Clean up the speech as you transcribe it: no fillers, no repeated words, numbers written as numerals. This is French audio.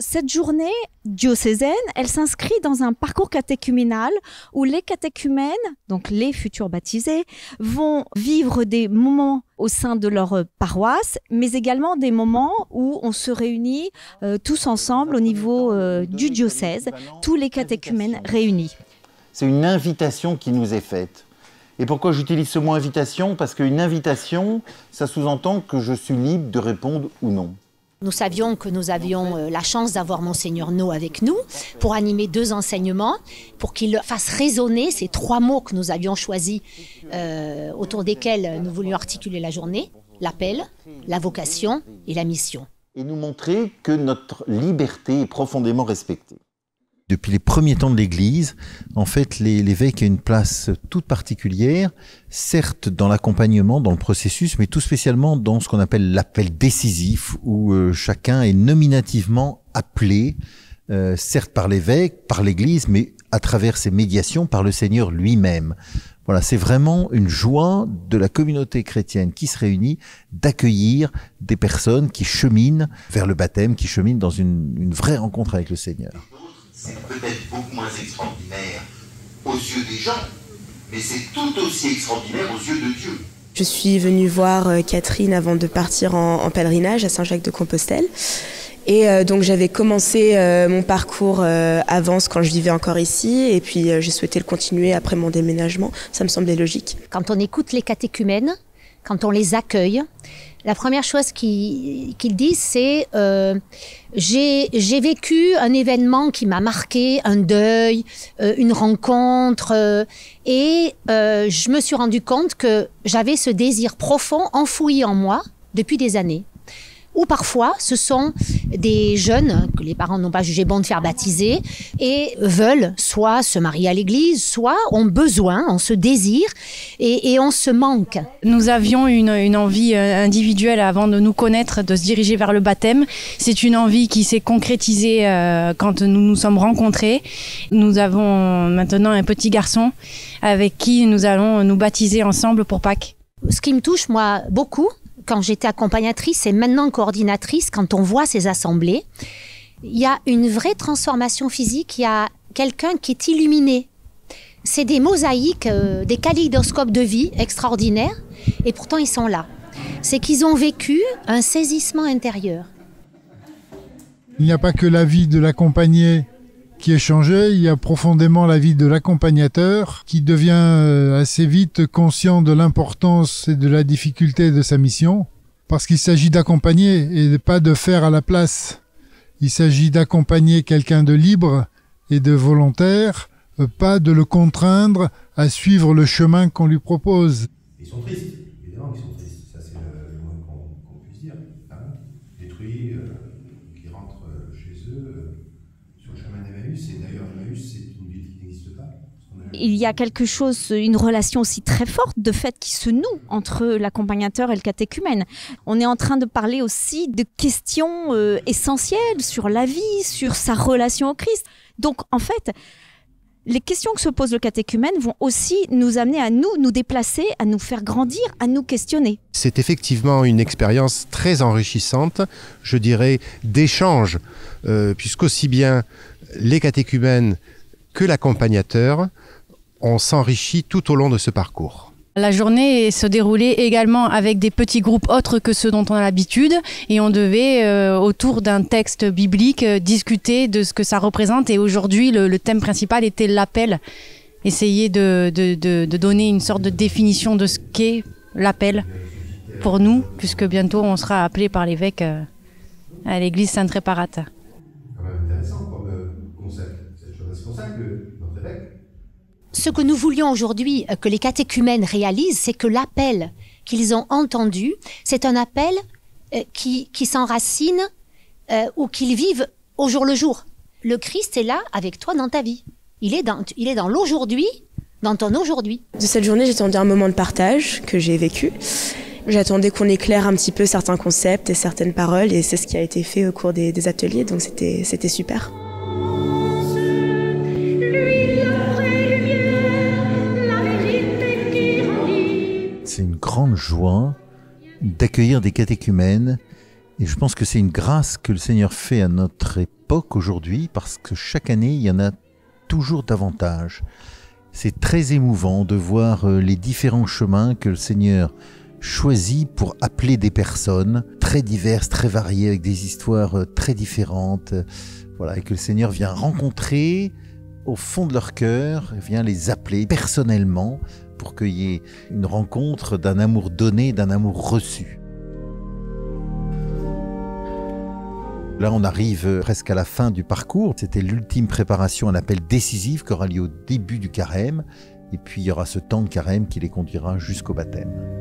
cette journée diocésaine, elle s'inscrit dans un parcours catéchuménal où les catéchumènes, donc les futurs baptisés, vont vivre des moments au sein de leur paroisse, mais également des moments où on se réunit tous ensemble au niveau du diocèse, tous les catéchumènes réunis. C'est une invitation qui nous est faite. Et pourquoi j'utilise ce mot invitation? Parce qu'une invitation, ça sous-entend que je suis libre de répondre ou non. Nous savions que nous avions la chance d'avoir Monseigneur No avec nous pour animer 2 enseignements, pour qu'il fasse résonner ces 3 mots que nous avions choisis autour desquels nous voulions articuler la journée, l'appel, la vocation et la mission. Et nous montrer que notre liberté est profondément respectée. Depuis les premiers temps de l'Église, en fait, l'évêque a une place toute particulière, certes dans l'accompagnement, dans le processus, mais tout spécialement dans ce qu'on appelle l'appel décisif, où chacun est nominativement appelé, certes par l'évêque, par l'Église, mais à travers ses médiations, par le Seigneur lui-même. Voilà, c'est vraiment une joie de la communauté chrétienne qui se réunit d'accueillir des personnes qui cheminent vers le baptême, qui cheminent dans une vraie rencontre avec le Seigneur. C'est peut-être beaucoup moins extraordinaire aux yeux des gens, mais c'est tout aussi extraordinaire aux yeux de Dieu. Je suis venue voir Catherine avant de partir en pèlerinage à Saint-Jacques-de-Compostelle. Et donc j'avais commencé mon parcours avance quand je vivais encore ici, et puis j'ai souhaité le continuer après mon déménagement. Ça me semblait logique. Quand on écoute les catéchumènes, quand on les accueille, la première chose qu'ils disent, c'est j'ai vécu un événement qui m'a marqué, un deuil, une rencontre, et je me suis rendu compte que j'avais ce désir profond enfoui en moi depuis des années. Ou parfois, ce sont des jeunes que les parents n'ont pas jugé bon de faire baptiser et veulent soit se marier à l'église, soit ont besoin, ont ce désir et on se manque. Nous avions une envie individuelle avant de nous connaître, de se diriger vers le baptême. C'est une envie qui s'est concrétisée quand nous nous sommes rencontrés. Nous avons maintenant un petit garçon avec qui nous allons nous baptiser ensemble pour Pâques. Ce qui me touche, moi, beaucoup, quand j'étais accompagnatrice et maintenant coordinatrice, quand on voit ces assemblées, il y a une vraie transformation physique, il y a quelqu'un qui est illuminé. C'est des mosaïques, des kaléidoscopes de vie extraordinaires, et pourtant ils sont là. C'est qu'ils ont vécu un saisissement intérieur. Il n'y a pas que la vie de l'accompagné qui est changée, il y a profondément la vie de l'accompagnateur qui devient assez vite conscient de l'importance et de la difficulté de sa mission, parce qu'il s'agit d'accompagner et pas de faire à la place. Il s'agit d'accompagner quelqu'un de libre et de volontaire, pas de le contraindre à suivre le chemin qu'on lui propose. Ils sont tristes, évidemment qu'ils sont tristes, ça c'est le moins qu'on puisse dire. Hein, détruits, qui rentrent chez eux sur le chemin d'Emmaüs, et d'ailleurs Emmaüs c'est une ville qui n'existe pas. Il y a quelque chose, une relation aussi très forte de fait qui se noue entre l'accompagnateur et le catéchumène. On est en train de parler aussi de questions essentielles sur la vie, sur sa relation au Christ. Donc en fait, les questions que se pose le catéchumène vont aussi nous amener à nous déplacer, à nous faire grandir, à nous questionner. C'est effectivement une expérience très enrichissante, je dirais, d'échange, puisqu'aussi bien les catéchumènes que l'accompagnateur, on s'enrichit tout au long de ce parcours. La journée se déroulait également avec des petits groupes autres que ceux dont on a l'habitude, et on devait, autour d'un texte biblique, discuter de ce que ça représente. Et aujourd'hui, le thème principal était l'appel. Essayer de donner une sorte de définition de ce qu'est l'appel pour nous, puisque bientôt on sera appelé par l'évêque à l'église Sainte-Réparate. C'est quand même intéressant comme concept. C'est pour ça que notre évêque... Ce que nous voulions aujourd'hui que les catéchumènes réalisent, c'est que l'appel qu'ils ont entendu, c'est un appel qui s'enracine ou qu'ils vivent au jour le jour. Le Christ est là avec toi dans ta vie. Il est dans l'aujourd'hui, dans ton aujourd'hui. De cette journée, j'attendais un moment de partage que j'ai vécu. J'attendais qu'on éclaire un petit peu certains concepts et certaines paroles, et c'est ce qui a été fait au cours des ateliers, donc c'était super. C'est une grande joie d'accueillir des catéchumènes, et je pense que c'est une grâce que le Seigneur fait à notre époque époque aujourd'hui parce que chaque année, il y en a toujours davantage. C'est très émouvant de voir les différents chemins que le Seigneur choisit pour appeler des personnes très diverses, très variées, avec des histoires très différentes. Voilà, et que le Seigneur vient rencontrer au fond de leur cœur, vient les appeler personnellement pour qu'il y ait une rencontre d'un amour donné, d'un amour reçu. Là, on arrive presque à la fin du parcours. C'était l'ultime préparation à l'appel décisif qui aura lieu au début du carême. Et puis, il y aura ce temps de carême qui les conduira jusqu'au baptême.